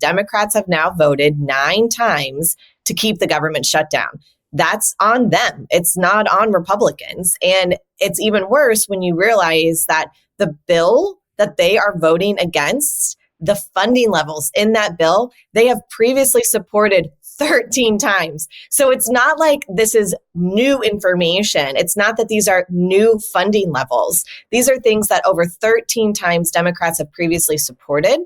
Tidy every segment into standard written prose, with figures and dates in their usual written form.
Democrats have now voted 9 times to keep the government shut down. That's on them. It's not on Republicans. And it's even worse when you realize that the bill that they are voting against, the funding levels in that bill, they have previously supported 13 times. So it's not like this is new information. It's not that these are new funding levels. These are things that over 13 times Democrats have previously supported.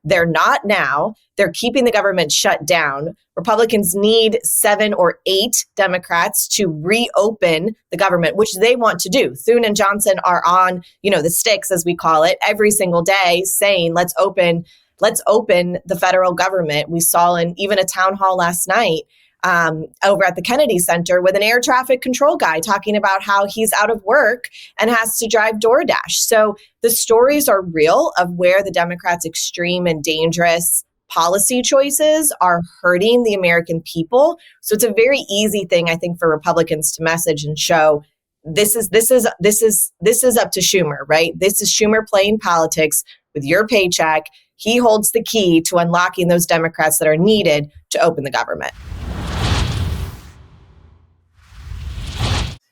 They're not now. They're keeping the government shut down. Republicans need 7 or 8 Democrats to reopen the government, which they want to do. Thune and Johnson are on, the sticks, as we call it, every single day saying, let's open the federal government. We saw in even a town hall last night over at the Kennedy Center with an air traffic control guy talking about how he's out of work and has to drive DoorDash. So the stories are real of where the Democrats' extreme and dangerous policy choices are hurting the American people. So it's a very easy thing, I think, for Republicans to message and show this is up to Schumer, right? This is Schumer playing politics with your paycheck. He holds the key to unlocking those Democrats that are needed to open the government.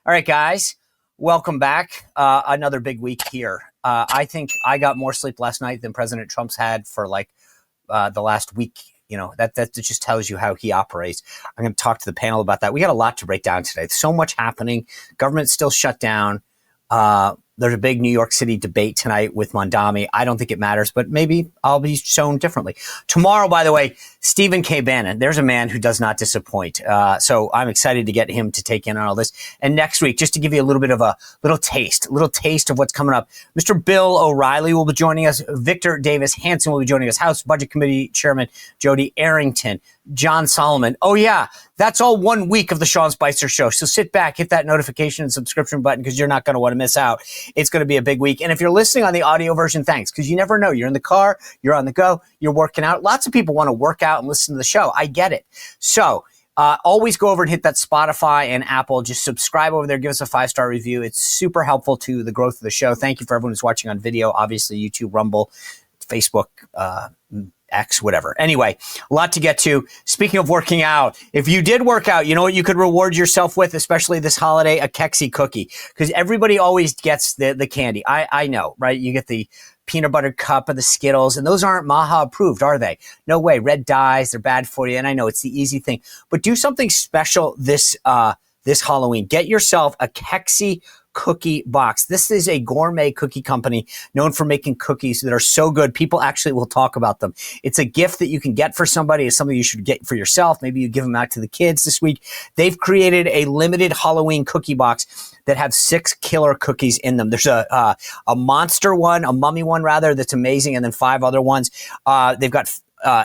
All right, guys, welcome back. Another big week here. I think I got more sleep last night than President Trump's had for the last week. That just tells you how he operates. I'm going to talk to the panel about that. We got a lot to break down today. So much happening. Government's still shut down. There's a big New York City debate tonight with Mamdani. I don't think it matters, but maybe I'll be shown differently. Tomorrow, by the way, Stephen K. Bannon. There's a man who does not disappoint. So I'm excited to get him to take in on all this. And next week, just to give you a little bit of a little taste of what's coming up, Mr. Bill O'Reilly will be joining us. Victor Davis Hanson will be joining us. House Budget Committee Chairman Jody Arrington. John Solomon. Oh, yeah. That's all 1 week of the Sean Spicer Show. So sit back, hit that notification and subscription button because you're not going to want to miss out. It's going to be a big week. And if you're listening on the audio version, thanks, because you never know. You're in the car, you're on the go, you're working out. Lots of people want to work out and listen to the show. I get it. So always go over and hit that Spotify and Apple. Just subscribe over there. Give us a 5-star review. It's super helpful to the growth of the show. Thank you for everyone who's watching on video. Obviously, YouTube, Rumble, Facebook, X, whatever. Anyway, a lot to get to. Speaking of working out, if you did work out, you know what you could reward yourself with, especially this holiday? A Kexi cookie. Because everybody always gets the candy. I know, right? You get the peanut butter cup of the Skittles, and those aren't MAHA approved, are they? No way. Red dyes, they're bad for you. And I know it's the easy thing. But do something special this Halloween. Get yourself a Kexi cookie box. This is a gourmet cookie company known for making cookies that are so good people actually will talk about them. It's a gift that you can get for somebody. It's something you should get for yourself. Maybe you give them out to the kids this week. They've created a limited Halloween cookie box that have 6 killer cookies in them. There's a monster one, a mummy one rather, that's amazing, and then 5 other ones. They've got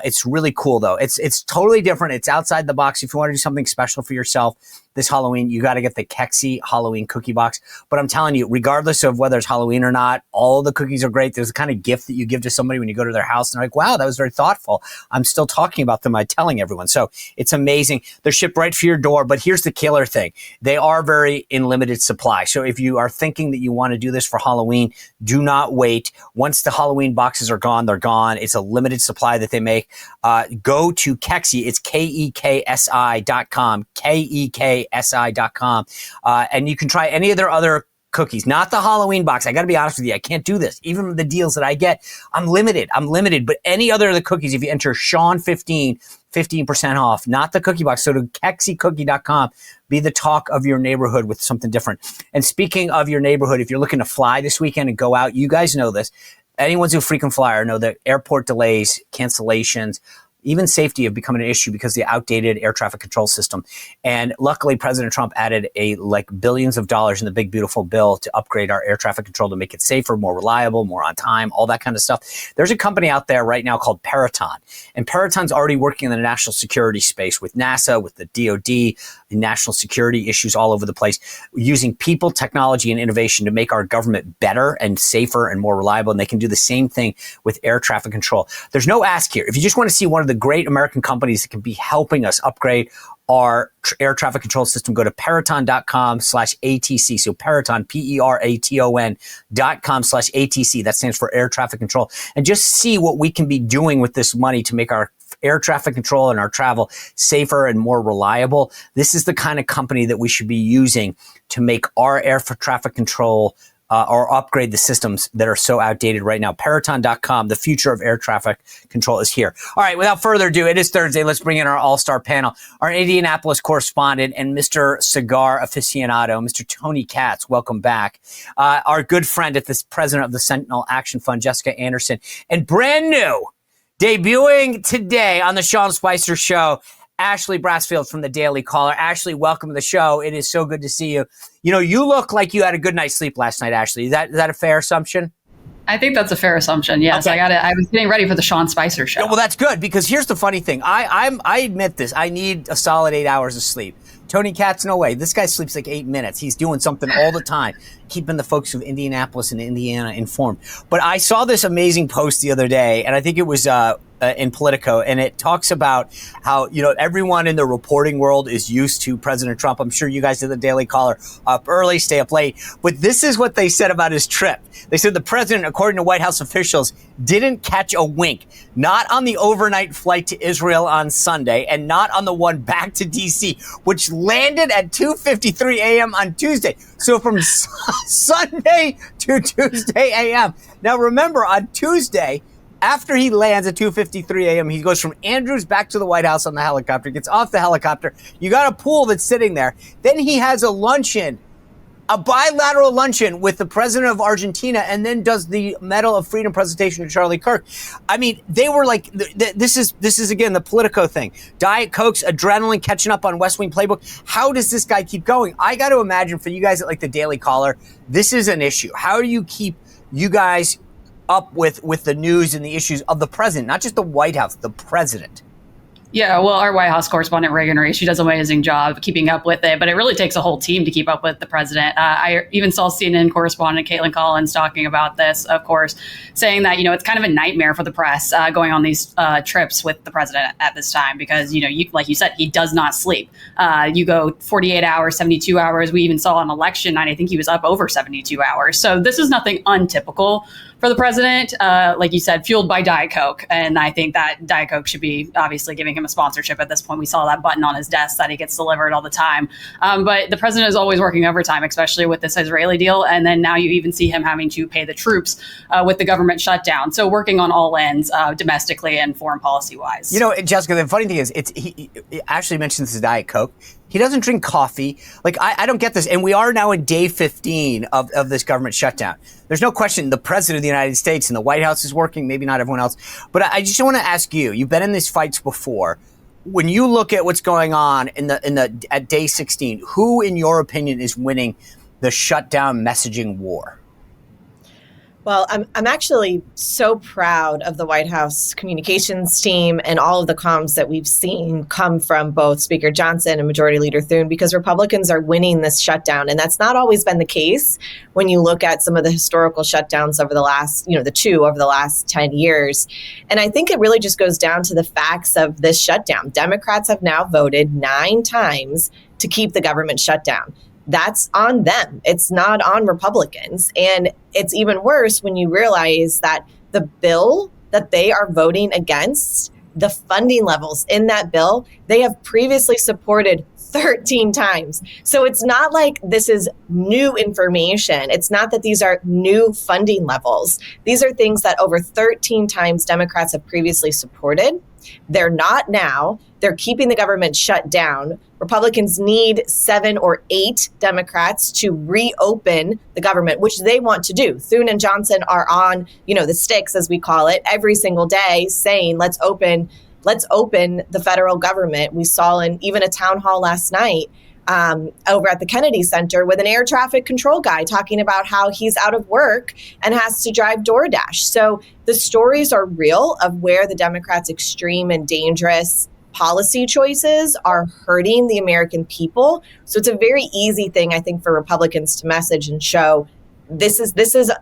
it's really cool though. It's totally different. It's outside the box. If you want to do something special for yourself this Halloween, you got to get the Kexi Halloween cookie box. But I'm telling you, regardless of whether it's Halloween or not, all the cookies are great. There's the kind of gift that you give to somebody when you go to their house and they're like, wow, that was very thoughtful. I'm still talking about them by telling everyone. So it's amazing. They're shipped right for your door. But here's the killer thing. They are very in limited supply. So if you are thinking that you want to do this for Halloween, do not wait. Once the Halloween boxes are gone, they're gone. It's a limited supply that they make. Go to Kexi. It's KEKSI.com. KEKSI.com. And you can try any of their other cookies, not the Halloween box. I got to be honest with you. I can't do this. Even the deals that I get, I'm limited. But any other of the cookies, if you enter Sean15, 15% off, not the cookie box. So to KexiCookie.com, be the talk of your neighborhood with something different. And speaking of your neighborhood, if you're looking to fly this weekend and go out, you guys know this. Anyone who's a frequent flyer know that airport delays, cancellations, even safety have become an issue because of the outdated air traffic control system. And luckily, President Trump added billions of dollars in the big, beautiful bill to upgrade our air traffic control to make it safer, more reliable, more on time, all that kind of stuff. There's a company out there right now called Peraton. And Peraton's already working in the national security space with NASA, with the DOD, the national security issues all over the place, using people, technology, and innovation to make our government better and safer and more reliable. And they can do the same thing with air traffic control. There's no ask here. If you just want to see one of the great American companies that can be helping us upgrade our air traffic control system, go to Peraton.com/ATC. So Peraton, Peraton.com/ATC. That stands for air traffic control. And just see what we can be doing with this money to make our air traffic control and our travel safer and more reliable. This is the kind of company that we should be using to make our air traffic control or upgrade the systems that are so outdated right now. Peraton.com, the future of air traffic control is here. All right, without further ado, it is Thursday. Let's bring in our all-star panel, our Indianapolis correspondent and Mr. Cigar aficionado, Mr. Tony Katz. Welcome back. Our good friend at this president of the Sentinel Action Fund, Jessica Anderson, and brand new, debuting today on the Sean Spicer Show, Ashley Brassfield from the Daily Caller. Ashley, welcome to the show. It is so good to see you. You know, you look like you had a good night's sleep last night, Ashley. Is that a fair assumption? I think that's a fair assumption. Yes, okay. I was getting ready for the Sean Spicer Show. Yeah, well, that's good, because here's the funny thing. I admit this. I need a solid 8 hours of sleep. Tony Katz, no way. This guy sleeps like 8 minutes. He's doing something all the time, keeping the folks of Indianapolis and Indiana informed. But I saw this amazing post the other day, and I think it was in Politico, and it talks about how, you know, everyone in the reporting world is used to President Trump. I'm sure you guys at the Daily Caller up early, stay up late. But this is what they said about his trip. They said the president, according to White House officials, didn't catch a wink, not on the overnight flight to Israel on Sunday and not on the one back to D.C., which landed at 2:53 a.m. on Tuesday. So from Sunday to Tuesday a.m. Now, remember, on Tuesday, after he lands at 2:53 a.m., he goes from Andrews back to the White House on the helicopter, gets off the helicopter. You got a pool that's sitting there. Then he has a luncheon, a bilateral luncheon with the president of Argentina, and then does the Medal of Freedom presentation to Charlie Kirk. I mean, they were like, this is again, the Politico thing. Diet Cokes, adrenaline, catching up on West Wing playbook. How does this guy keep going? I got to imagine for you guys at like the Daily Caller, this is an issue. How do you keep you guys up with the news and the issues of the president, not just the White House, the president? Yeah, well, our White House correspondent, Reagan Ray, she does an amazing job keeping up with it, but it really takes a whole team to keep up with the president. I even saw CNN correspondent Caitlin Collins talking about this, of course, saying that, you know, it's kind of a nightmare for the press going on these trips with the president at this time because, you know, like you said, he does not sleep. You go 48 hours, 72 hours. We even saw on election night, I think he was up over 72 hours. So this is nothing untypical for the president, like you said, fueled by Diet Coke. And I think that Diet Coke should be obviously giving him a sponsorship at this point. We saw that button on his desk that he gets delivered all the time. But the president is always working overtime, especially with this Israeli deal. And then now you even see him having to pay the troops with the government shutdown. So working on all ends, domestically and foreign policy wise. You know, Jessica, the funny thing is, he actually mentions the Diet Coke. He doesn't drink coffee. Like, I don't get this. And we are now in day 15 of this government shutdown. There's no question the president of the United States and the White House is working, maybe not everyone else. But I just want to ask you, you've been in these fights before. When you look at what's going on at day 16, who, in your opinion, is winning the shutdown messaging war? Well, I'm actually so proud of the White House communications team and all of the comms that we've seen come from both Speaker Johnson and Majority Leader Thune, because Republicans are winning this shutdown. And that's not always been the case when you look at some of the historical shutdowns over the last, the two over the last 10 years. And I think it really just goes down to the facts of this shutdown. Democrats have now voted 9 times to keep the government shut down. That's on them. It's not on Republicans. And it's even worse when you realize that the bill that they are voting against, the funding levels in that bill, they have previously supported 13 times. So it's not like this is new information. It's not that these are new funding levels. These are things that over 13 times Democrats have previously supported. They're not now. They're keeping the government shut down. Republicans need 7 or 8 Democrats to reopen the government, which they want to do. Thune and Johnson are on, the sticks, as we call it, every single day saying, let's open the federal government. We saw in even a town hall last night over at the Kennedy Center with an air traffic control guy talking about how he's out of work and has to drive DoorDash. So the stories are real of where the Democrats' extreme and dangerous policy choices are hurting the American people. So it's a very easy thing, I think, for Republicans to message and show this is up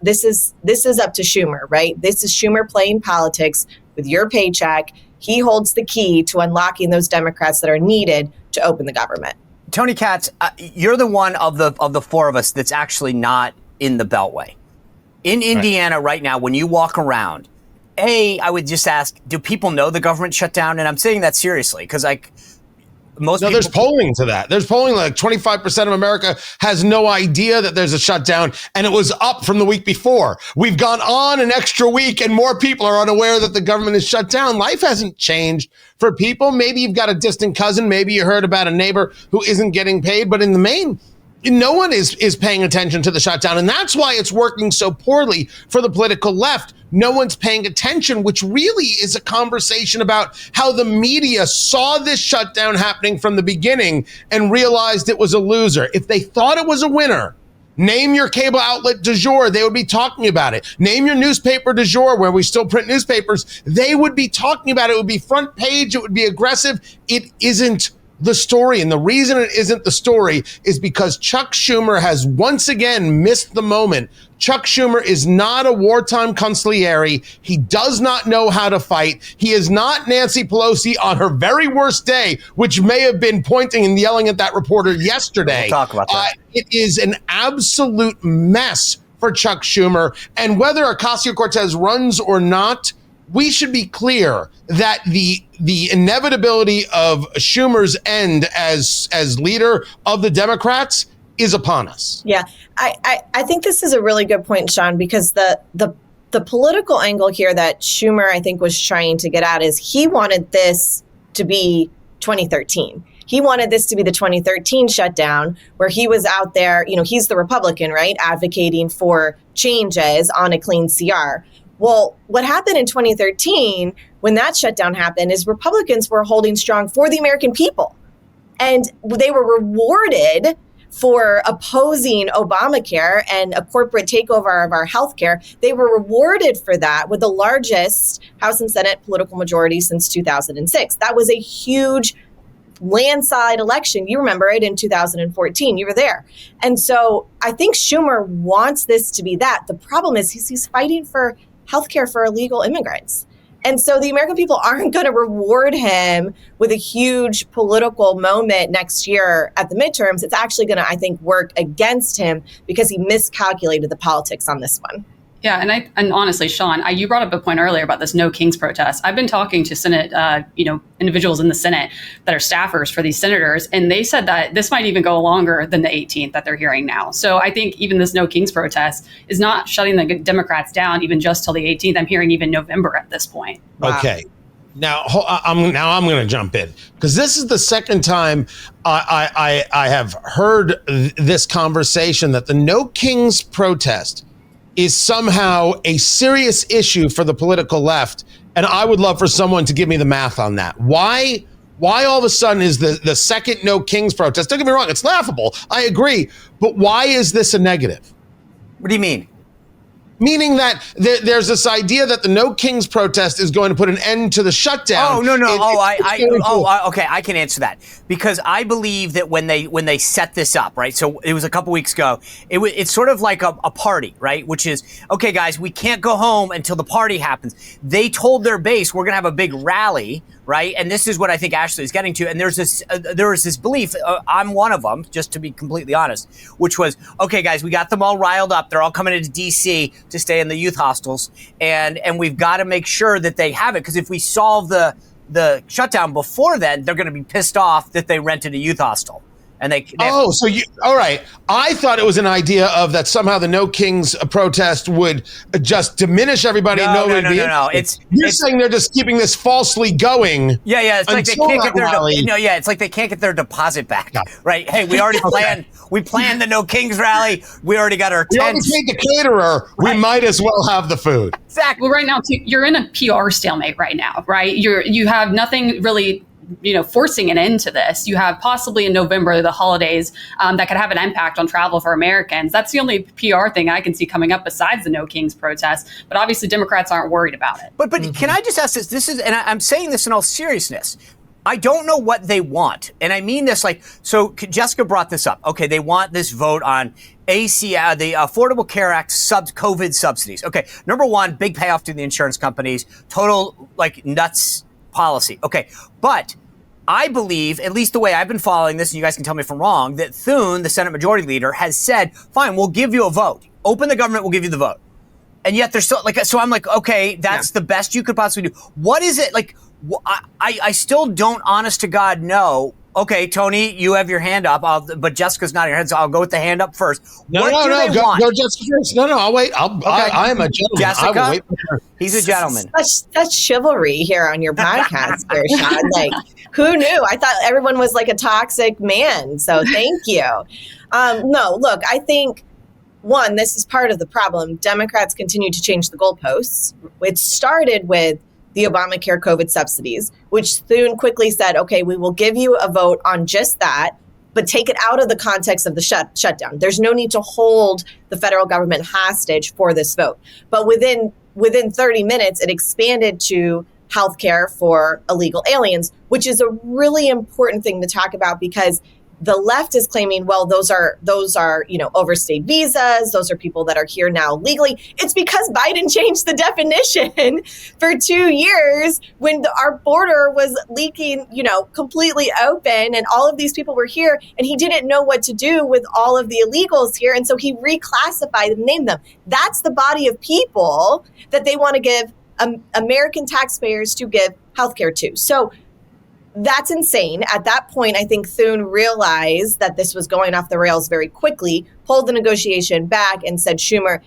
to Schumer, right? This is Schumer playing politics with your paycheck. He holds the key to unlocking those Democrats that are needed to open the government. Tony Katz, you're the one of the four of us that's actually not in the Beltway. In Indiana right now, when you walk around, I would just ask, do people know the government shut down? And I'm saying that seriously because there's polling to that. There's polling like 25% of America has no idea that there's a shutdown, and it was up from the week before. We've gone on an extra week, and more people are unaware that the government is shut down. Life hasn't changed for people. Maybe you've got a distant cousin. Maybe you heard about a neighbor who isn't getting paid, but in the main, no one is paying attention to the shutdown. And that's why it's working so poorly for the political left. No one's paying attention, which really is a conversation about how the media saw this shutdown happening from the beginning and realized it was a loser. If they thought it was a winner, name your cable outlet du jour, they would be talking about it. Name your newspaper du jour, where we still print newspapers, they would be talking about it. It would be front page, it would be aggressive. It isn't the story. And the reason it isn't the story is because Chuck Schumer has once again missed the moment. Chuck Schumer is not a wartime consigliere. He does not know how to fight. He is not Nancy Pelosi on her very worst day, which may have been pointing and yelling at that reporter yesterday. We'll talk about that. It is an absolute mess for Chuck Schumer. And whether Ocasio-Cortez runs or not, we should be clear that the inevitability of Schumer's end as leader of the Democrats is upon us. Yeah, I think this is a really good point, Sean, because the political angle here that Schumer, I think, was trying to get at is he wanted this to be 2013. He wanted this to be the 2013 shutdown where he was out there, he's the Republican, right, advocating for changes on a clean CR. Well, what happened in 2013 when that shutdown happened is Republicans were holding strong for the American people. And they were rewarded for opposing Obamacare and a corporate takeover of our healthcare. They were rewarded for that with the largest House and Senate political majority since 2006. That was a huge landslide election. You remember it in 2014. You were there. And so I think Schumer wants this to be that. The problem is he's fighting for healthcare for illegal immigrants. And so the American people aren't going to reward him with a huge political moment next year at the midterms. It's actually going to, I think, work against him because he miscalculated the politics on this one. Yeah, and honestly, Sean, you brought up a point earlier about this No Kings protest. I've been talking to Senate, individuals in the Senate that are staffers for these senators, and they said that this might even go longer than the 18th that they're hearing now. So I think even this No Kings protest is not shutting the Democrats down even just till the 18th. I'm hearing even November at this point. Wow. Okay. Now I'm going to jump in because this is the second time I have heard this conversation that the No Kings protest is somehow a serious issue for the political left. And I would love for someone to give me the math on that. Why all of a sudden is the second No Kings protest? Don't get me wrong, it's laughable. I agree. But why is this a negative? What do you mean? Meaning that there's this idea that the No Kings protest is going to put an end to the shutdown. Oh, no. Okay, I can answer that. Because I believe that when they set this up, right, so it was a couple weeks ago, it's sort of like a party, right, which is, okay, guys, we can't go home until the party happens. They told their base, we're going to have a big rally, right, and this is what I think Ashley is getting to, and there was this belief, I'm one of them, just to be completely honest, which was, okay, guys, we got them all riled up, they're all coming into D.C. to stay in the youth hostels, and we've got to make sure that they have it, because if we solve the shutdown before then, they're going to be pissed off that they rented a youth hostel. And all right. I thought it was an idea of that somehow the No Kings protest would just diminish everybody. No. You're saying they're just keeping this falsely going. Yeah. It's like they can't get their it's like they can't get their deposit back. No. Right? Hey, we already planned. We planned the No Kings rally. We already got our tents. We already paid the caterer. Right. We might as well have the food. Exactly. Well, right now you're in a PR stalemate right now, right? You have nothing really forcing an end to this. You have possibly in November, the holidays that could have an impact on travel for Americans. That's the only PR thing I can see coming up besides the No Kings protest. But obviously Democrats aren't worried about it. But Can I just ask this? This is, and I'm saying this in all seriousness. I don't know what they want. And I mean this so Jessica brought this up. Okay, they want this vote on the Affordable Care Act COVID subsidies. Okay, number one, big payoff to the insurance companies, total nuts policy. Okay, but I believe, at least the way I've been following this, and you guys can tell me if I'm wrong, that Thune, the Senate Majority Leader, has said, fine, we'll give you a vote. Open the government, we'll give you the vote. And yet there's still like, so I'm like, okay, that's the best you could possibly do. What is it like? I still don't, honest to God, know. Okay, Tony, you have your hand up, but Jessica's not your head, so I'll go with the hand up first. No, go Jessica first. No, I'll wait. I am a gentleman. Jessica, I will wait for her. He's a gentleman. That's chivalry here on your podcast, there, Sean. Like, who knew? I thought everyone was like a toxic man. So thank you. No, look, I think, one, this is part of the problem. Democrats continue to change the goalposts. It started with the Obamacare COVID subsidies, which soon quickly said, okay, we will give you a vote on just that, but take it out of the context of the shutdown. There's no need to hold the federal government hostage for this vote. But within 30 minutes, it expanded to healthcare for illegal aliens, which is a really important thing to talk about because the left is claiming, well, those are, overstayed visas. Those are people that are here now legally. It's because Biden changed the definition for 2 years when our border was leaking, completely open and all of these people were here and he didn't know what to do with all of the illegals here. And so he reclassified and named them. That's the body of people that they want to give American taxpayers to give healthcare to. So that's insane. At that point, I think Thune realized that this was going off the rails very quickly, pulled the negotiation back and said, Schumer,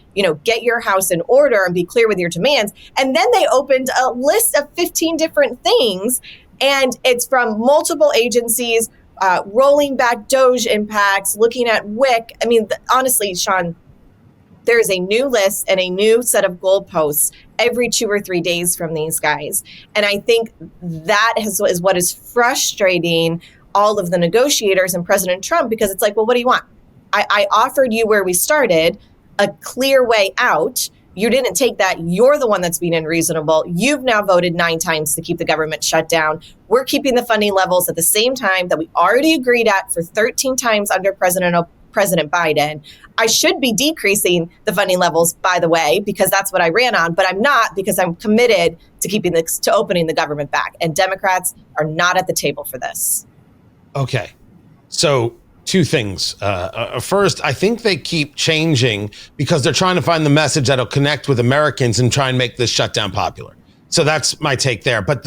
get your house in order and be clear with your demands. And then they opened a list of 15 different things. And it's from multiple agencies, rolling back DOJ impacts, looking at WIC. I mean, honestly, Sean, there is a new list and a new set of goalposts every 2 or 3 days from these guys. And I think that is what is frustrating all of the negotiators and President Trump, because it's like, well, what do you want? I offered you where we started, a clear way out. You didn't take that. You're the one that's being unreasonable. You've now voted 9 times to keep the government shut down. We're keeping the funding levels at the same time that we already agreed at for 13 times under President Biden. I should be decreasing the funding levels, by the way, because that's what I ran on, but I'm not, because I'm committed to opening the government back. And Democrats are not at the table for this. Okay. So 2 things. First, I think they keep changing because they're trying to find the message that'll connect with Americans and try and make this shutdown popular. So that's my take there. But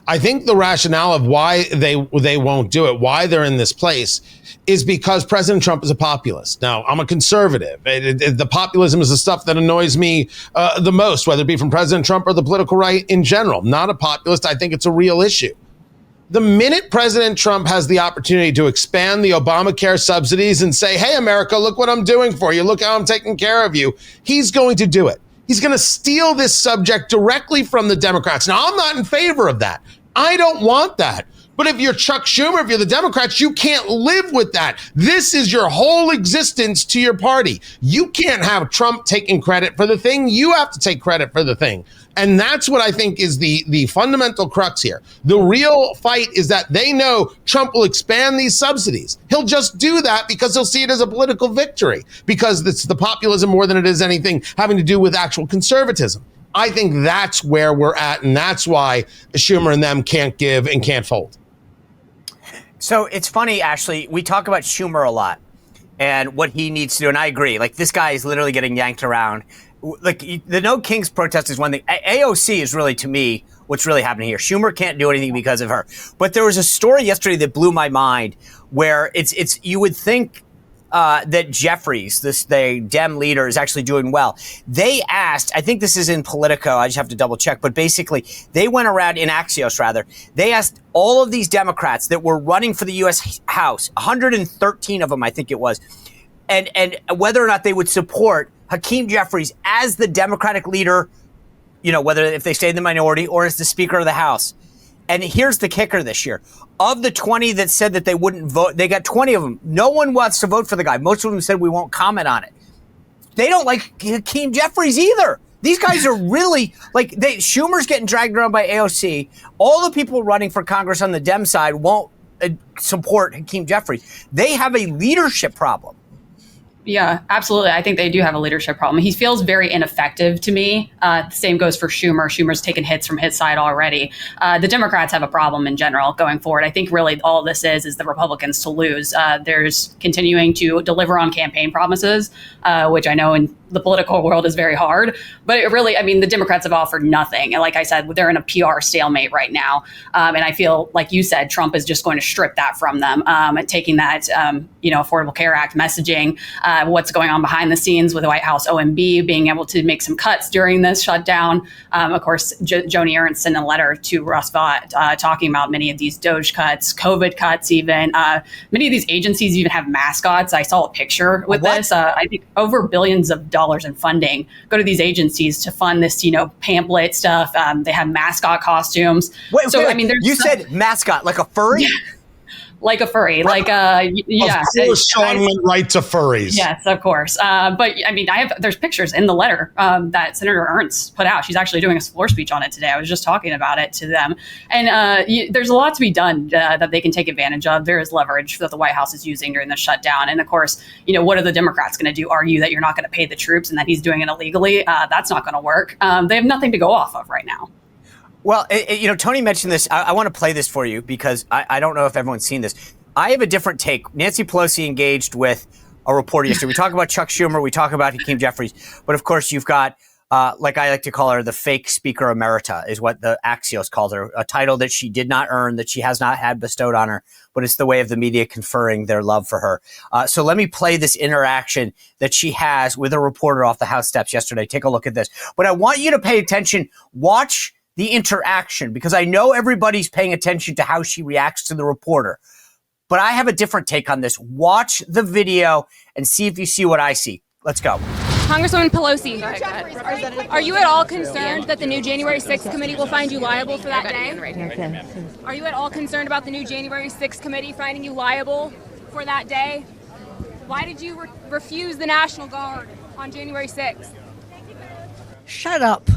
I think the rationale of why they won't do it, why they're in this place, is because President Trump is a populist. Now, I'm a conservative. The populism is the stuff that annoys me the most, whether it be from President Trump or the political right in general. Not a populist. I think it's a real issue. The minute President Trump has the opportunity to expand the Obamacare subsidies and say, hey, America, look what I'm doing for you. Look how I'm taking care of you. He's going to do it. He's going to steal this subject directly from the Democrats. Now, I'm not in favor of that. I don't want that. But if you're Chuck Schumer, if you're the Democrats, you can't live with that. This is your whole existence to your party. You can't have Trump taking credit for the thing. You have to take credit for the thing. And that's what I think is the fundamental crux here. The real fight is that they know Trump will expand these subsidies. He'll just do that because he'll see it as a political victory, because it's the populism more than it is anything having to do with actual conservatism. I think that's where we're at, and that's why Schumer and them can't give and can't fold. So it's funny, Ashley, we talk about Schumer a lot and what he needs to do. And I agree. Like, this guy is literally getting yanked around. Like, the No Kings protest is one thing. AOC is really, to me, what's really happening here. Schumer can't do anything because of her. But there was a story yesterday that blew my mind where it's you would think that Jeffries, the Dem leader, is actually doing well. They asked, I think this is in Politico, I just have to double check, but basically they went around, in Axios rather, they asked all of these Democrats that were running for the U.S. House, 113 of them I think it was, and whether or not they would support Hakeem Jeffries as the Democratic leader, whether if they stayed in the minority or as the Speaker of the House. And here's the kicker this year. Of the 20 that said that they wouldn't vote, they got 20 of them. No one wants to vote for the guy. Most of them said we won't comment on it. They don't like Hakeem Jeffries either. These guys are really, Schumer's getting dragged around by AOC. All the people running for Congress on the Dem side won't support Hakeem Jeffries. They have a leadership problem. Yeah, absolutely. I think they do have a leadership problem. He feels very ineffective to me. The same goes for Schumer. Schumer's taken hits from his side already. The Democrats have a problem in general going forward. I think really all this is the Republicans to lose. There's continuing to deliver on campaign promises, which I know in the political world is very hard. But it really, I mean, the Democrats have offered nothing. And like I said, they're in a PR stalemate right now. And I feel, like you said, Trump is just going to strip that from them, taking that, Affordable Care Act messaging, what's going on behind the scenes with the White House OMB, being able to make some cuts during this shutdown. Of course, Joni Ernst sent a letter to Russ Vought talking about many of these DOJ cuts, COVID cuts even. Many of these agencies even have mascots. I saw a picture with this. I think over billions of dollars in funding go to these agencies to fund this, pamphlet stuff. They have mascot costumes. Wait, you said mascot, like a furry? Yeah. Like a furry, yeah. Of course, Sean went right to furries. Yes, of course. But I mean, there's pictures in the letter that Senator Ernst put out. She's actually doing a floor speech on it today. I was just talking about it to them. And there's a lot to be done that they can take advantage of. There is leverage that the White House is using during the shutdown. And of course, what are the Democrats going to do? Argue that you're not going to pay the troops and that he's doing it illegally? That's not going to work. They have nothing to go off of right now. Well, Tony mentioned this. I want to play this for you because I don't know if everyone's seen this. I have a different take. Nancy Pelosi engaged with a reporter yesterday. We talk about Chuck Schumer. We talk about Hakeem Jeffries. But, of course, you've got, like I like to call her, the fake Speaker Emerita is what the Axios calls her, a title that she did not earn, that she has not had bestowed on her. But it's the way of the media conferring their love for her. So let me play this interaction that she has with a reporter off the House steps yesterday. Take a look at this. But I want you to pay attention. Watch the interaction, because I know everybody's paying attention to how she reacts to the reporter. But I have a different take on this. Watch the video and see if you see what I see. Let's go. Congresswoman Pelosi, are you at all concerned that the new January 6th committee will find you liable for that day? Are you at all concerned about the new January 6th committee finding you liable for that day? Why did you refuse the National Guard on January 6th? Shut up.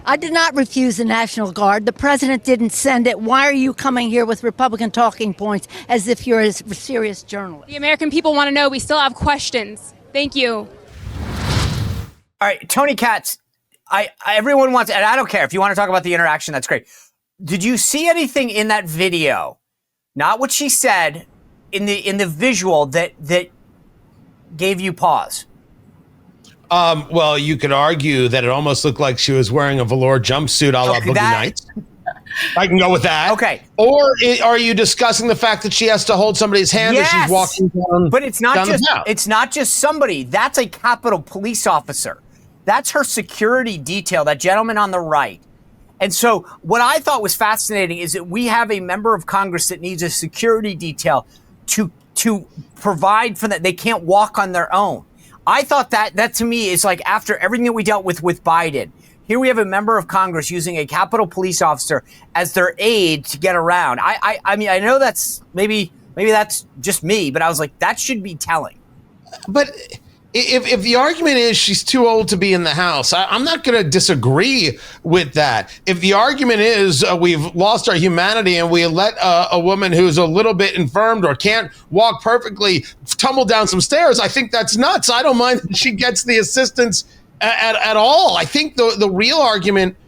I did not refuse the National Guard. The president didn't send it. Why are you coming here with Republican talking points as if you're a serious journalist? The American people want to know. We still have questions. Thank you. All right, Tony Katz, everyone wants, and I don't care if you want to talk about the interaction, that's great. Did you see anything in that video, not what she said, in the visual that gave you pause? Well, you could argue that it almost looked like she was wearing a velour jumpsuit a la Boogie Nights. I can go with that. Okay. Or are you discussing the fact that she has to hold somebody's hand as she's walking down? But it's not just somebody. That's a Capitol Police officer. That's her security detail, that gentleman on the right. And so what I thought was fascinating is that we have a member of Congress that needs a security detail to provide for that. They can't walk on their own. I thought that to me is like after everything that we dealt with Biden, here we have a member of Congress using a Capitol Police officer as their aide to get around. I mean, I know that's maybe that's just me, but I was like, that should be telling. But if the argument is she's too old to be in the House, I'm not going to disagree with that. If the argument is we've lost our humanity and we let a woman who's a little bit infirmed or can't walk perfectly tumble down some stairs, I think that's nuts. I don't mind that she gets the assistance at all. I think the real argument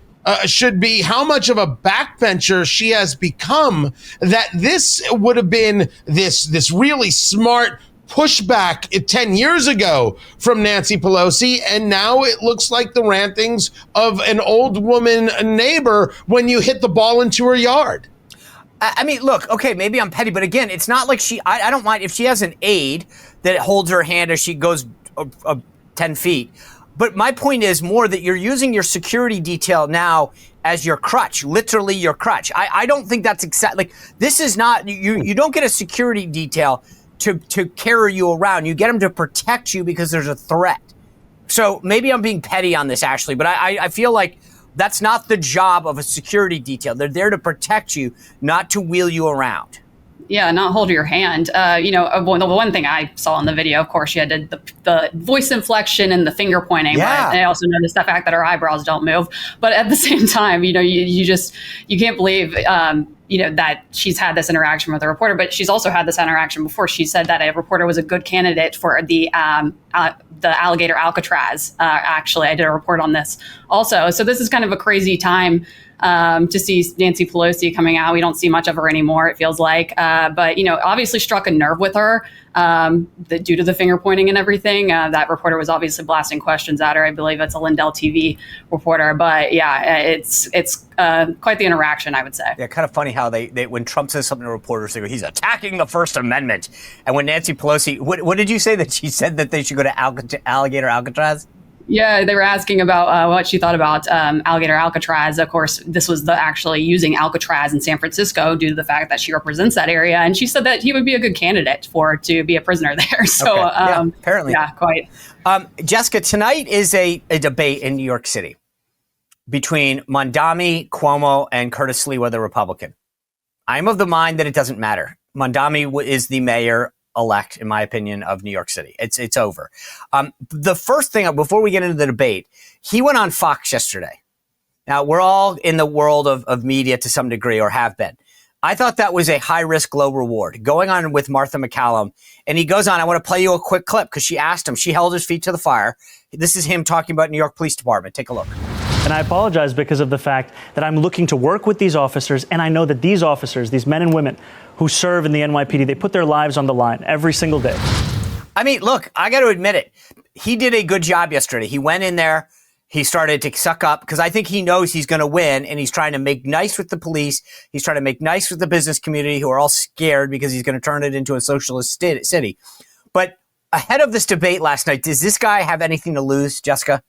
should be how much of a backbencher she has become, that this would have been this really smart pushback 10 years ago from Nancy Pelosi, and now it looks like the rantings of an old woman neighbor when you hit the ball into her yard. I mean, look, okay, maybe I'm petty, but again, it's not like I don't mind if she has an aide that holds her hand as she goes 10 feet. But my point is more that you're using your security detail now as your crutch, literally your crutch. I don't think that's exactly, like, this is not, you don't get a security detail to carry you around. You get them to protect you because there's a threat. So maybe I'm being petty on this, Ashley, but I feel like that's not the job of a security detail. They're there to protect you, not to wheel you around. Yeah, not hold your hand. The one thing I saw in the video, of course, she had the voice inflection and the finger pointing. Yeah. But I also noticed the fact that her eyebrows don't move. But at the same time, you can't believe that she's had this interaction with a reporter, but she's also had this interaction before. She said that a reporter was a good candidate for the alligator Alcatraz. Actually, I did a report on this also. So this is kind of a crazy time to see Nancy Pelosi coming out. We don't see much of her anymore, it feels like. But, obviously struck a nerve with her due to the finger pointing and everything. That reporter was obviously blasting questions at her. I believe it's a Lindell TV reporter. But yeah, it's quite the interaction, I would say. Yeah, kind of funny how they when Trump says something to reporters, they go, he's attacking the First Amendment. And when Nancy Pelosi, what did you say that she said that they should go to alligator Alcatraz? Yeah, they were asking about what she thought about alligator Alcatraz. Of course, this was actually using Alcatraz in San Francisco due to the fact that she represents that area. And she said that he would be a good candidate to be a prisoner there. So, okay. Apparently. Yeah, quite. Jessica, tonight is a debate in New York City between Mamdani, Cuomo, and Curtis Sliwa, the Republican. I'm of the mind that it doesn't matter. Mamdani is the mayor-elect, in my opinion, of New York City. It's over. The first thing, before we get into the debate, he went on Fox yesterday. Now, we're all in the world of media to some degree, or have been. I thought that was a high-risk, low-reward. Going on with Martha McCallum, and he goes on, I want to play you a quick clip, because she asked him, she held his feet to the fire. This is him talking about New York Police Department. Take a look. And I apologize because of the fact that I'm looking to work with these officers, and I know that these officers, these men and women who serve in the NYPD, they put their lives on the line every single day. I mean, look, I got to admit it. He did a good job yesterday. He went in there. He started to suck up because I think he knows he's going to win, and he's trying to make nice with the police. He's trying to make nice with the business community who are all scared because he's going to turn it into a socialist city. But ahead of this debate last night, does this guy have anything to lose, Jessica?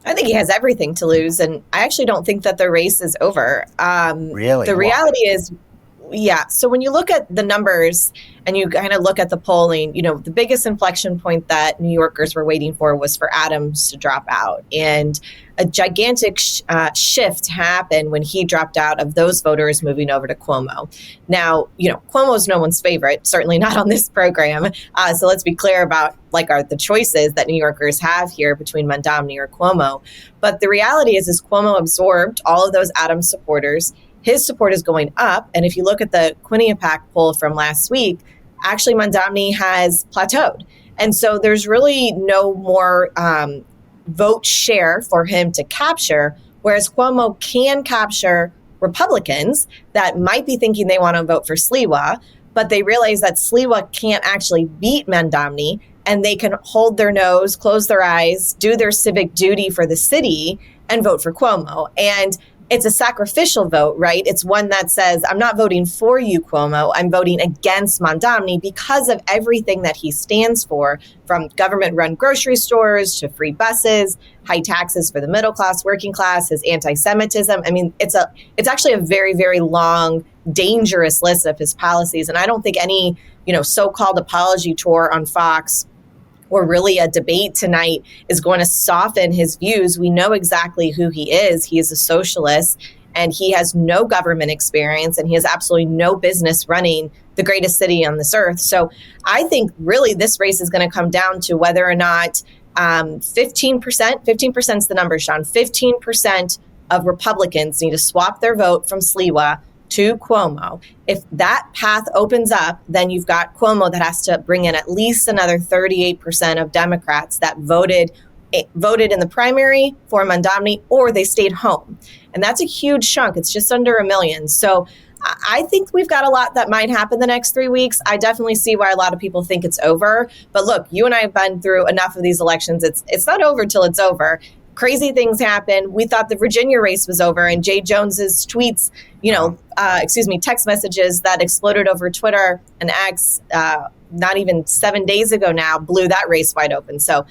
I think he has everything to lose, and I actually don't think that the race is over. Really? The reality is, yeah. So when you look at the numbers and you kind of look at the polling, the biggest inflection point that New Yorkers were waiting for was for Adams to drop out. And a gigantic shift happened when he dropped out of those voters moving over to Cuomo. Now, Cuomo is no one's favorite, certainly not on this program. So let's be clear about the choices that New Yorkers have here between Mamdani or Cuomo. But the reality is Cuomo absorbed all of those Adams supporters. His support is going up. And if you look at the Quinnipiac poll from last week, actually Mamdani has plateaued. And so there's really no more vote share for him to capture, whereas Cuomo can capture Republicans that might be thinking they want to vote for Sliwa, but they realize that Sliwa can't actually beat Mamdani, and they can hold their nose, close their eyes, do their civic duty for the city, and vote for Cuomo. And it's a sacrificial vote, right? It's one that says, I'm not voting for you, Cuomo. I'm voting against Mamdani because of everything that he stands for, from government-run grocery stores to free buses, high taxes for the middle class, working class, his anti-Semitism. I mean, it's actually a very, very long, dangerous list of his policies. And I don't think any, so-called apology tour on Fox or really a debate tonight is going to soften his views. We know exactly who he is. He is a socialist, and he has no government experience, and he has absolutely no business running the greatest city on this earth. So I think really this race is going to come down to whether or not 15% is the number, Sean, 15% of Republicans need to swap their vote from Sliwa to Cuomo. If that path opens up, then you've got Cuomo that has to bring in at least another 38% of Democrats that voted in the primary for Mamdani, or they stayed home. And that's a huge chunk. It's just under 1 million. So I think we've got a lot that might happen the next 3 weeks. I definitely see why a lot of people think it's over. But look, you and I have been through enough of these elections. It's not over till it's over. Crazy things happen. We thought the Virginia race was over, and Jay Jones's tweets, text messages that exploded over Twitter and X, not even 7 days ago now, blew that race wide open. So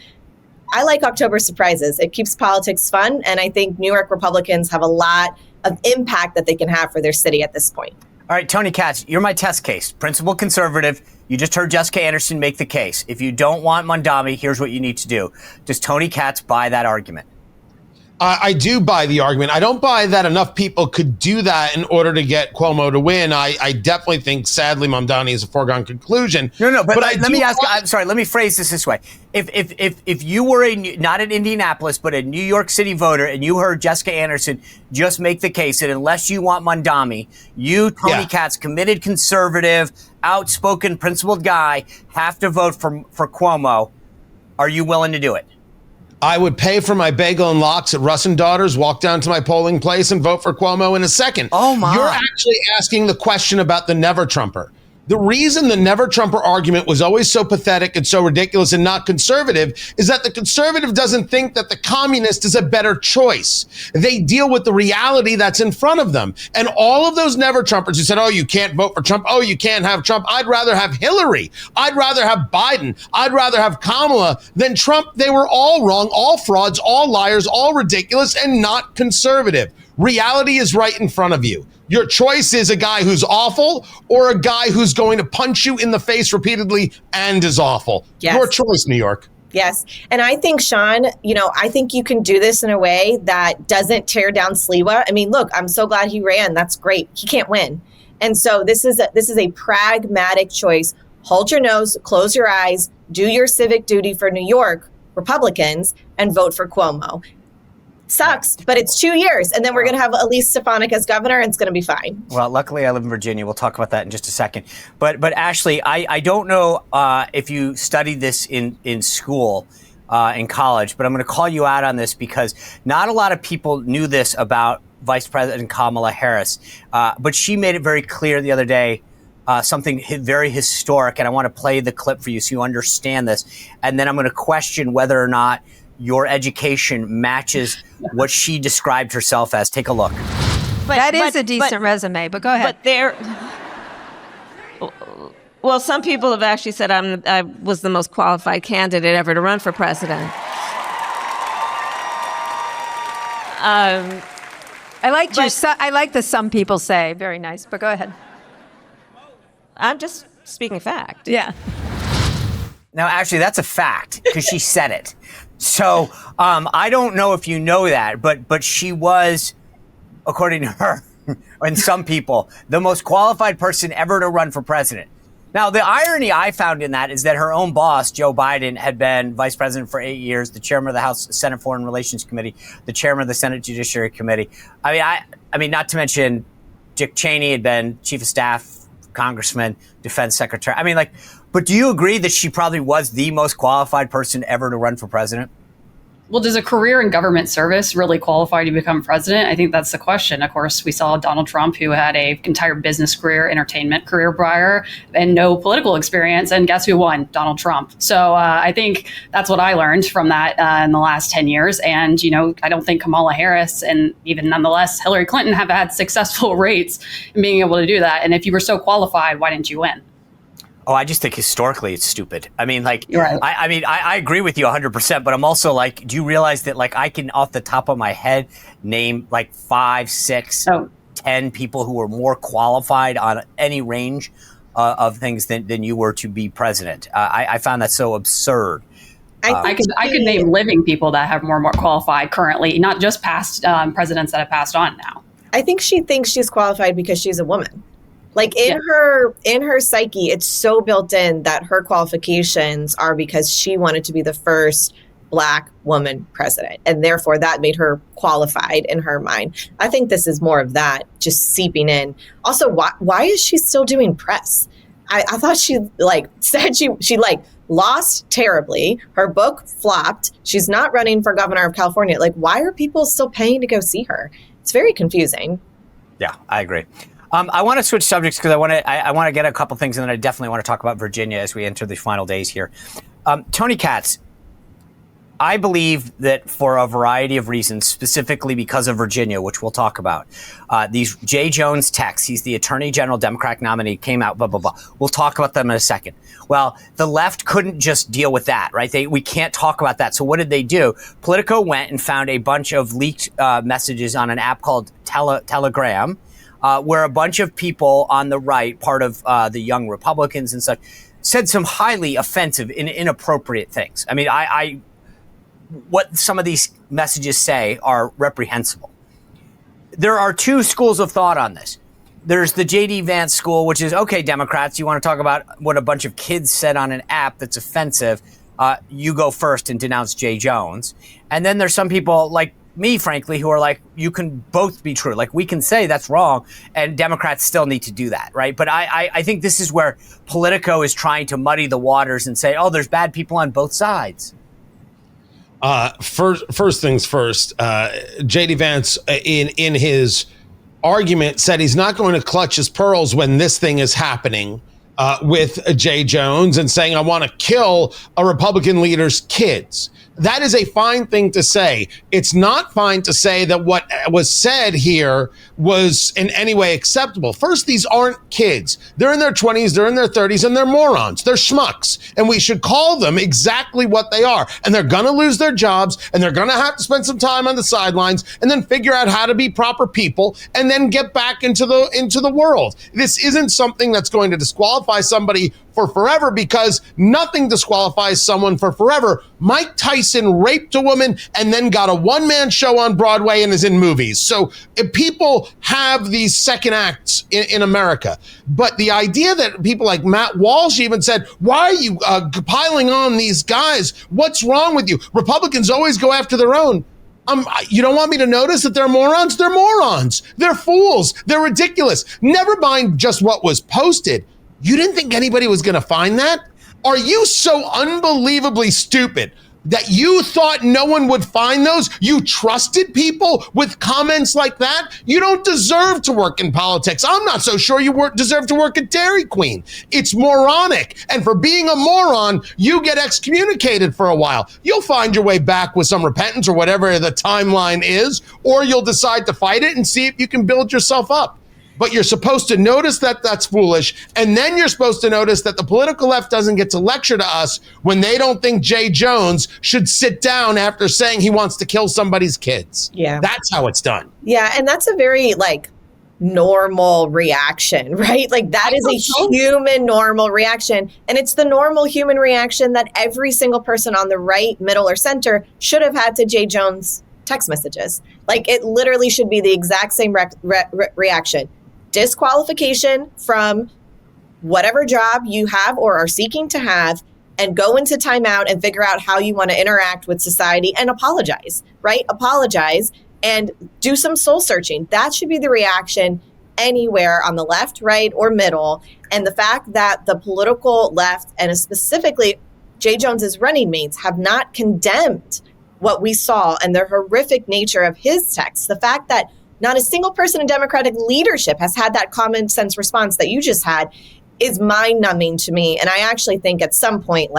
I like October surprises. It keeps politics fun, and I think New York Republicans have a lot of impact that they can have for their city at this point. All right, Tony Katz, you're my test case. Principal conservative. You just heard Jessica Anderson make the case. If you don't want Mamdani, here's what you need to do. Does Tony Katz buy that argument? I do buy the argument. I don't buy that enough people could do that in order to get Cuomo to win. I definitely think, sadly, Mamdani is a foregone conclusion. No, but let me ask. I'm sorry. Let me phrase this way: if you were not an Indianapolis but a New York City voter, and you heard Jessica Anderson just make the case that unless you want Mamdani, you, Tony Katz, committed conservative, outspoken, principled guy, have to vote for Cuomo, are you willing to do it? I would pay for my bagel and lox at Russ and Daughters, walk down to my polling place, and vote for Cuomo in a second. Oh, my. You're actually asking the question about the never Trumper. The reason the never Trumper argument was always so pathetic and so ridiculous and not conservative is that the conservative doesn't think that the communist is a better choice. They deal with the reality that's in front of them. And all of those never Trumpers who said, oh, you can't vote for Trump. Oh, you can't have Trump. I'd rather have Hillary. I'd rather have Biden. I'd rather have Kamala than Trump. They were all wrong, all frauds, all liars, all ridiculous, and not conservative. Reality is right in front of you. Your choice is a guy who's awful or a guy who's going to punch you in the face repeatedly and is awful. Yes. Your choice, New York. Yes. And I think, Sean, I think you can do this in a way that doesn't tear down Sliwa. I mean, look, I'm so glad he ran. That's great. He can't win. And so this is a pragmatic choice. Hold your nose, close your eyes, do your civic duty for New York Republicans, and vote for Cuomo. Sucks, but it's 2 years, and then we're going to have Elise Stefanik as governor, and it's going to be fine. Well, luckily I live in Virginia. We'll talk about that in just a second. But Ashley, I don't know if you studied this in school, in college, but I'm going to call you out on this because not a lot of people knew this about Vice President Kamala Harris, but she made it very clear the other day, something very historic, and I want to play the clip for you so you understand this, and then I'm going to question whether or not your education matches what she described herself as. Take a look. That is a decent resume, but go ahead. Well, some people have actually said I was the most qualified candidate ever to run for president. I like the some people say. Very nice, but go ahead. I'm just speaking fact. Yeah. Now, actually, that's a fact because she said it. So I don't know if you know that, but she was, according to her and some people, the most qualified person ever to run for president. Now, the irony I found in that is that her own boss, Joe Biden, had been vice president for 8 years, the chairman of the House Senate Foreign Relations Committee, the chairman of the Senate Judiciary Committee. I mean, not to mention Dick Cheney had been chief of staff, congressman, defense secretary. I mean, but do you agree that she probably was the most qualified person ever to run for president? Well, does a career in government service really qualify to become president? I think that's the question. Of course, we saw Donald Trump, who had an entire business career, entertainment career prior, and no political experience. And guess who won? Donald Trump. So I think that's what I learned from that in the last 10 years. And, I don't think Kamala Harris and even nonetheless Hillary Clinton have had successful rates in being able to do that. And if you were so qualified, why didn't you win? Oh, I just think historically it's stupid. I mean, You're right. I agree with you 100%, but I'm also do you realize that I can off the top of my head name 5, 6, 10 people who were more qualified on any range of things than you were to be president. I found that so absurd. I could name living people that have more qualified currently, not just past presidents that have passed on now. I think she thinks she's qualified because she's a woman. In her psyche, it's so built in that her qualifications are because she wanted to be the first Black woman president. And therefore, that made her qualified in her mind. I think this is more of that just seeping in. Also, why is she still doing press? I thought she said she lost terribly. Her book flopped. She's not running for governor of California. Why are people still paying to go see her? It's very confusing. Yeah, I agree. I want to switch subjects because I want to get a couple things, and then I definitely want to talk about Virginia as we enter the final days here. Tony Katz, I believe that for a variety of reasons, specifically because of Virginia, which we'll talk about, these Jay Jones texts, he's the Attorney General Democratic nominee, came out, blah, blah, blah. We'll talk about them in a second. Well, the left couldn't just deal with that, right? We can't talk about that. So what did they do? Politico went and found a bunch of leaked messages on an app called Telegram, where a bunch of people on the right, part of the young Republicans and such, said some highly offensive and inappropriate things. I mean, what some of these messages say are reprehensible. There are two schools of thought on this. There's the J.D. Vance school, which is, okay, Democrats, you want to talk about what a bunch of kids said on an app that's offensive. You go first and denounce Jay Jones. And then there's some people like me, frankly, who are like, you can both be true. Like, we can say that's wrong, and Democrats still need to do that, right? But I think this is where Politico is trying to muddy the waters and say, oh, there's bad people on both sides. First things first, J.D. Vance, in his argument, said he's not going to clutch his pearls when this thing is happening with Jay Jones, and saying, I want to kill a Republican leader's kids. That is a fine thing to say. It's not fine to say that what was said here was in any way acceptable. First, these aren't kids. They're in their 20s, they're in their 30s, and they're morons. They're schmucks. And we should call them exactly what they are. And they're going to lose their jobs, and they're going to have to spend some time on the sidelines and then figure out how to be proper people and then get back into the world. This isn't something that's going to disqualify somebody for forever, because nothing disqualifies someone for forever. Mike Tyson raped a woman and then got a one-man show on Broadway and is in movies. So if people have these second acts in America. But the idea that people like Matt Walsh even said, why are you piling on these guys? What's wrong with you? Republicans always go after their own. You don't want me to notice that they're morons? They're morons. They're fools. They're ridiculous. Never mind just what was posted. You didn't think anybody was going to find that? Are you so unbelievably stupid that you thought no one would find those? You trusted people with comments like that? You don't deserve to work in politics. I'm not so sure you deserve to work at Dairy Queen. It's moronic. And for being a moron, you get excommunicated for a while. You'll find your way back with some repentance or whatever the timeline is, or you'll decide to fight it and see if you can build yourself up. But you're supposed to notice that that's foolish, and then you're supposed to notice that the political left doesn't get to lecture to us when they don't think Jay Jones should sit down after saying he wants to kill somebody's kids. Yeah. That's how it's done. Yeah, and that's a very, normal reaction, right? That is a human normal reaction, and it's the normal human reaction that every single person on the right, middle, or center should have had to Jay Jones' text messages. It literally should be the exact same reaction. Disqualification from whatever job you have or are seeking to have, and go into timeout and figure out how you want to interact with society and apologize, right? Apologize and do some soul searching. That should be the reaction anywhere on the left, right, or middle. And the fact that the political left, and specifically Jay Jones's running mates, have not condemned what we saw and the horrific nature of his text, the fact that not a single person in Democratic leadership has had that common sense response that you just had, is mind-numbing to me. And I actually think at some point,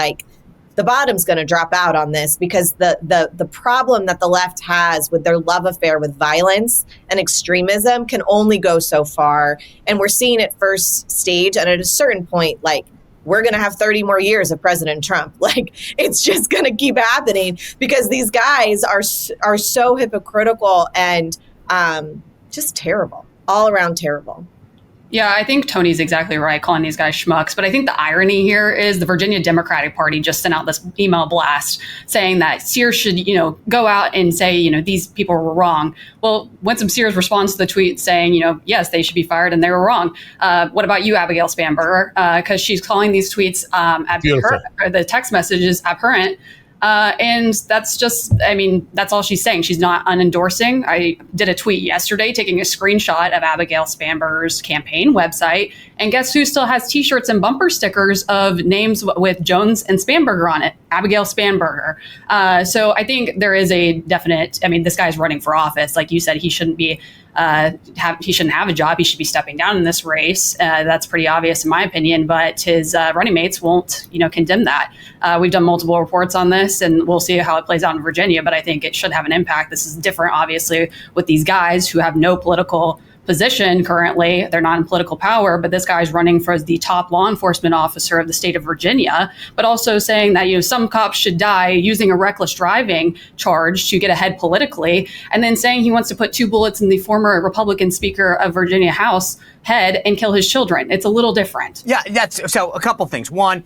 the bottom's going to drop out on this, because the problem that the left has with their love affair with violence and extremism can only go so far. And we're seeing it first stage. And at a certain point, we're going to have 30 more years of President Trump. It's just going to keep happening, because these guys are so hypocritical and just terrible, all around terrible. Yeah, I think Tony's exactly right, calling these guys schmucks. But I think the irony here is the Virginia Democratic Party just sent out this email blast saying that Sears should, go out and say, these people were wrong. Well, Winsome Sears responds to the tweet saying, yes, they should be fired and they were wrong. What about you, Abigail Spanberger? Because she's calling these tweets, the text messages abhorrent. And that's just, that's all she's saying. She's not unendorsing. I did a tweet yesterday taking a screenshot of Abigail Spanberger's campaign website. And guess who still has T-shirts and bumper stickers of names with Jones and Spanberger on it? Abigail Spanberger. So I think there is a definite, this guy's running for office. Like you said, he shouldn't be he shouldn't have a job. He should be stepping down in this race. That's pretty obvious in my opinion, but his running mates won't, condemn that. We've done multiple reports on this, and we'll see how it plays out in Virginia, but I think it should have an impact. This is different, obviously, with these guys who have no political position currently. They're not in political power, but this guy's running for the top law enforcement officer of the state of Virginia, but also saying that, some cops should die, using a reckless driving charge to get ahead politically, and then saying he wants to put 2 bullets in the former Republican Speaker of Virginia House head and kill his children. It's a little different. Yeah, so a couple things. One,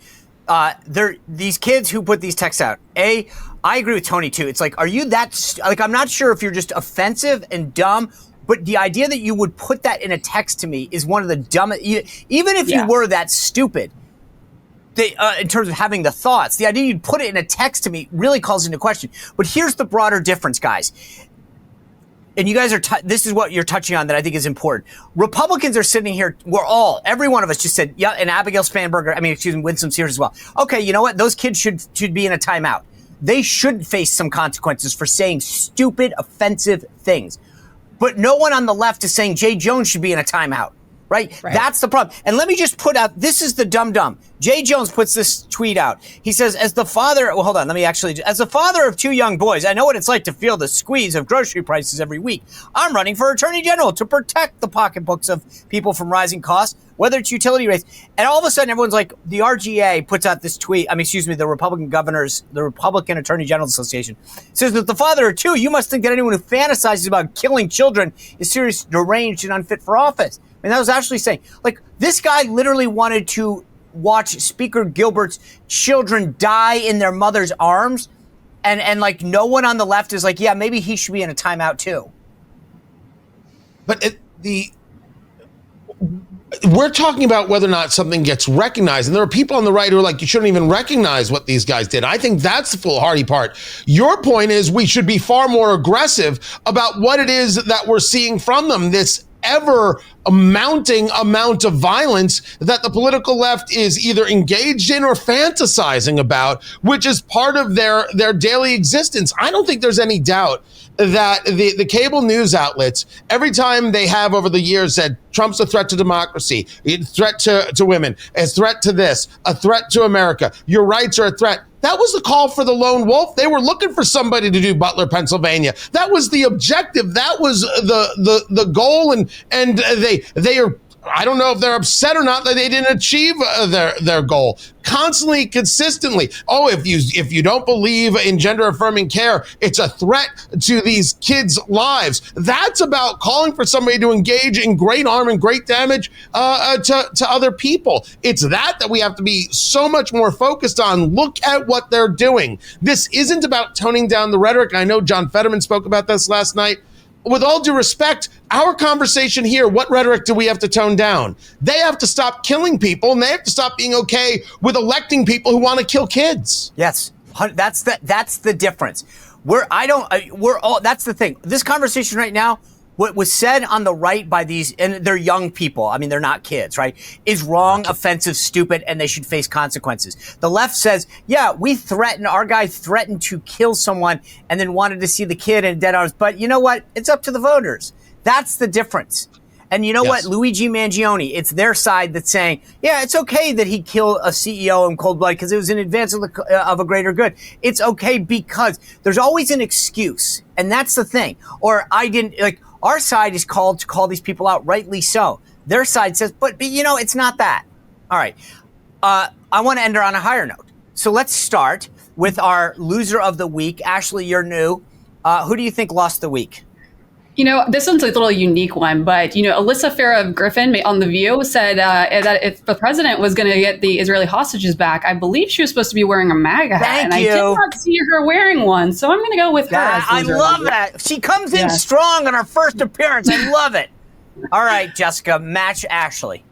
these kids who put these texts out. I agree with Tony too. It's like, are you that like? I'm not sure if you're just offensive and dumb, but the idea that you would put that in a text to me is one of the dumbest. Even if you were that stupid, in terms of having the thoughts, the idea you'd put it in a text to me really calls into question. But here's the broader difference, guys. And you guys are, this is what you're touching on that I think is important. Republicans are sitting here, every one of us just said, yeah, and Abigail Spanberger, Winsome Sears as well. Okay, you know what? Those kids should be in a timeout. They should face some consequences for saying stupid, offensive things. But no one on the left is saying Jay Jones should be in a timeout. Right? That's the problem. And let me just put out, this is the dumb. Jay Jones puts this tweet out. He says, as the father of 2 young boys, I know what it's like to feel the squeeze of grocery prices every week. I'm running for Attorney General to protect the pocketbooks of people from rising costs, whether it's utility rates. And all of a sudden, everyone's like, the RGA puts out this tweet. The Republican Attorney General Association says that the father of 2, you must think that anyone who fantasizes about killing children is seriously deranged and unfit for office. And that was actually saying, like, this guy literally wanted to watch Speaker Gilbert's children die in their mother's arms. And like, no one on the left is like, yeah, maybe he should be in a timeout too. But we're talking about whether or not something gets recognized. And there are people on the right who are like, you shouldn't even recognize what these guys did. I think that's the foolhardy part. Your point is we should be far more aggressive about what it is that we're seeing from them, this ever mounting amount of violence that the political left is either engaged in or fantasizing about, which is part of their daily existence. I don't think there's any doubt that the cable news outlets, every time they have over the years said Trump's a threat to democracy, a threat to women, a threat to this, a threat to America, your rights are a threat. That was the call for the lone wolf. They were looking for somebody to do Butler, Pennsylvania. That was the objective. That was the goal. And they are, I don't know if they're upset or not that they didn't achieve their goal. Constantly, consistently. Oh, if you don't believe in gender affirming care, it's a threat to these kids' lives. That's about calling for somebody to engage in great harm and great damage to other people. It's that we have to be so much more focused on. Look at what they're doing. This isn't about toning down the rhetoric. I know John Fetterman spoke about this last night. With all due respect, our conversation here, what rhetoric do we have to tone down? They have to stop killing people, and they have to stop being okay with electing people who want to kill kids. Yes, that's the difference. That's the thing. This conversation right now, what was said on the right by these, and they're young people, I mean, they're not kids, right, is wrong, offensive, stupid, and they should face consequences. The left says, yeah, our guy threatened to kill someone and then wanted to see the kid in dead arms. But you know what? It's up to the voters. That's the difference. And you know what? Luigi Mangione, it's their side that's saying, yeah, it's okay that he killed a CEO in cold blood because it was in advance of a greater good. It's okay because there's always an excuse. And that's the thing. Or our side is called to call these people out, rightly so. Their side says, but it's not that. All right. I want to end on a higher note. So let's start with our loser of the week. Ashley, you're new. Who do you think lost the week? This one's a little unique one, but, Alyssa Farah Griffin on The View said that if the president was going to get the Israeli hostages back, I believe she was supposed to be wearing a MAGA hat. And I did not see her wearing one, so I'm going to go with her. I love that. She comes in strong on her first appearance. I love it. All right, Jessica, match Ashley.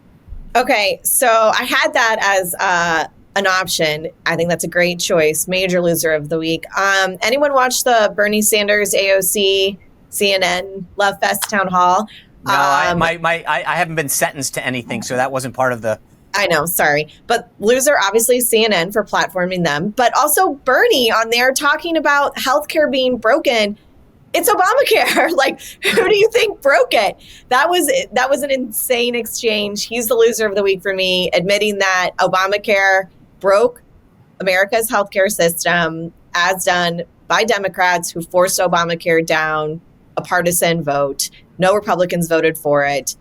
Okay, so I had that as an option. I think that's a great choice. Major loser of the week. Anyone watch the Bernie Sanders AOC CNN Love Fest town hall? No, I haven't been sentenced to anything, so that wasn't part of the. I know, sorry. But loser, obviously CNN for platforming them, but also Bernie on there talking about healthcare being broken. It's Obamacare. Like, who do you think broke it? That was an insane exchange. He's the loser of the week for me, admitting that Obamacare broke America's healthcare system, as done by Democrats who forced Obamacare down. A partisan vote. No Republicans voted for it.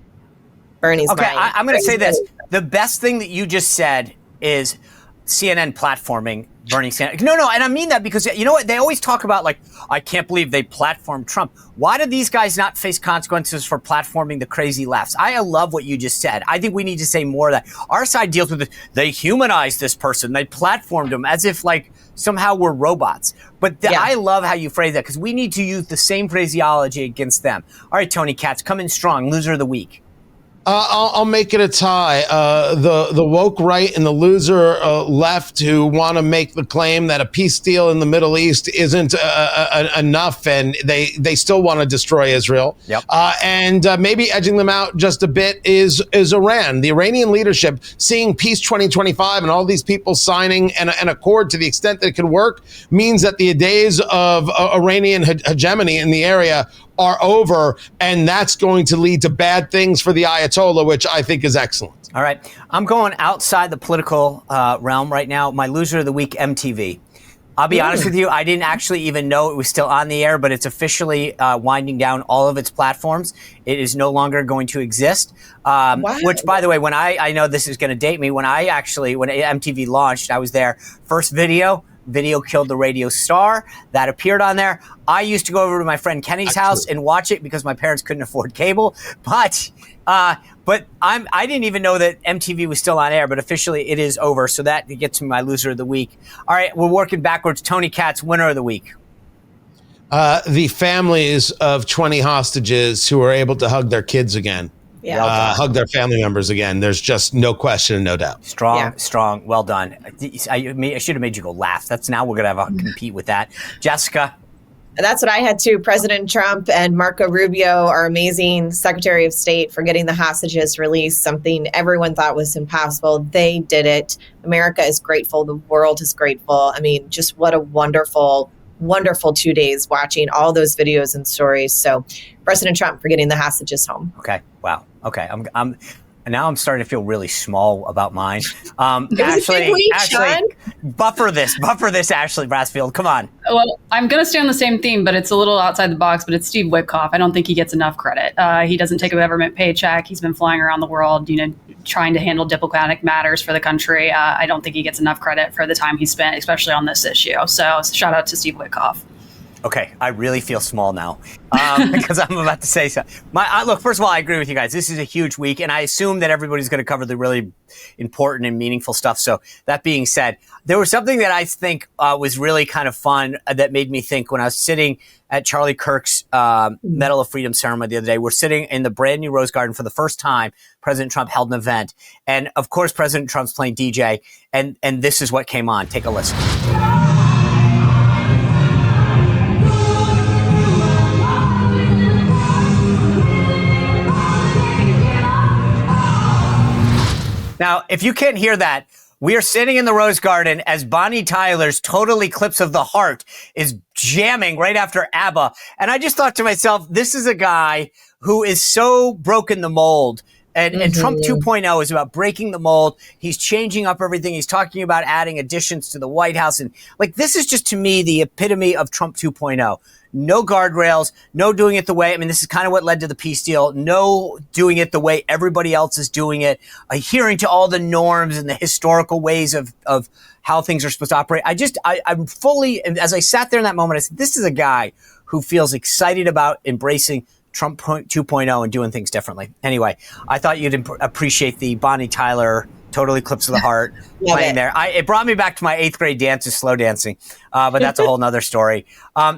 Bernie's okay. right. I'm going to say this. The best thing that you just said is CNN platforming Bernie Sanders. No, and I mean that because, you know what? They always talk about, like, I can't believe they platformed Trump. Why do these guys not face consequences for platforming the crazy lefts? I love what you just said. I think we need to say more of that. Our side deals with it. They humanized this person. They platformed him as if, like, somehow we're robots. But I love how you phrase that because we need to use the same phraseology against them. All right, Tony Katz, come in strong. Loser of the week. I'll make it a tie. The woke right and the loser left who want to make the claim that a peace deal in the Middle East isn't enough, and they still want to destroy Israel. Yep. And maybe edging them out just a bit is Iran. The Iranian leadership seeing Peace 2025 and all these people signing an accord to the extent that it could work means that the days of Iranian hegemony in the area are over, and that's going to lead to bad things for the Ayatollah, which I think is excellent. All right. I'm going outside the political realm right now. My loser of the week, MTV. I'll be honest with you, I didn't actually even know it was still on the air, but it's officially winding down all of its platforms. It is no longer going to exist. Which, by the way, when I know this is going to date me, when MTV launched, I was there. First video killed the radio star that appeared on there. I used to go over to my friend Kenny's house and watch it because my parents couldn't afford cable. But I didn't even know that MTV was still on air, but officially it is over. So that gets me my loser of the week. All right, we're working backwards. Tony Katz, winner of the week. The families of 20 hostages who are able to hug their kids again. Yeah. Hug their family members again. There's just no question, no doubt. Strong. Well done. I should have made you go laugh. Now we're going to have a compete with that. Jessica? That's what I had too. President Trump and Marco Rubio are amazing. Secretary of State for getting the hostages released, something everyone thought was impossible. They did it. America is grateful. The world is grateful. I mean, just what a wonderful 2 days watching all those videos and stories. So President Trump for getting the hostages home. Okay. Wow. Okay. I'm starting to feel really small about mine. Ashley, buffer this, Ashley Brassfield. Come on. Well, I'm going to stay on the same theme, but it's a little outside the box, but it's Steve Witkoff. I don't think he gets enough credit. He doesn't take a government paycheck. He's been flying around the world, trying to handle diplomatic matters for the country. I don't think he gets enough credit for the time he spent, especially on this issue. So shout out to Steve Witkoff. Okay, I really feel small now because I'm about to say something. Look, first of all, I agree with you guys. This is a huge week, and I assume that everybody's going to cover the really important and meaningful stuff. So that being said, there was something that I think was really kind of fun that made me think when I was sitting at Charlie Kirk's Medal of Freedom ceremony the other day. We're sitting in the brand new Rose Garden for the first time. President Trump held an event. And, of course, President Trump's playing DJ, and this is what came on. Take a listen. Now, if you can't hear that, we are sitting in the Rose Garden as Bonnie Tyler's Total Eclipse of the Heart is jamming right after ABBA. And I just thought to myself, this is a guy who is so broken the mold. And Trump 2.0 is about breaking the mold. He's changing up everything. He's talking about adding additions to the White House. And this is just, to me, the epitome of Trump 2.0. No guardrails, no doing it the way, this is kind of what led to the peace deal. No doing it the way everybody else is doing it. Adhering to all the norms and the historical ways of how things are supposed to operate. I'm fully, as I sat there in that moment, I said, this is a guy who feels excited about embracing Trump 2.0 and doing things differently. Anyway, I thought you'd appreciate the Bonnie Tyler Total Eclipse of the Heart playing there. It brought me back to my 8th grade dances, slow dancing, but that's a whole nother story.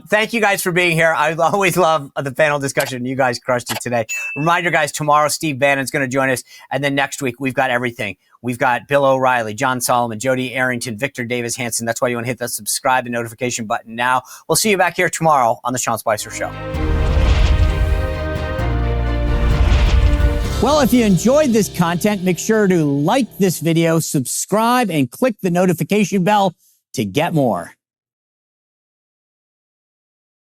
Thank you guys for being here. I always love the panel discussion. You guys crushed it today. Reminder, guys, tomorrow Steve Bannon's going to join us, and then next week we've got everything. We've got Bill O'Reilly, John Solomon, Jody Arrington, Victor Davis Hanson. That's why you want to hit that subscribe and notification button now. We'll see you back here tomorrow on The Sean Spicer Show. Well, if you enjoyed this content, make sure to like this video, subscribe, and click the notification bell to get more.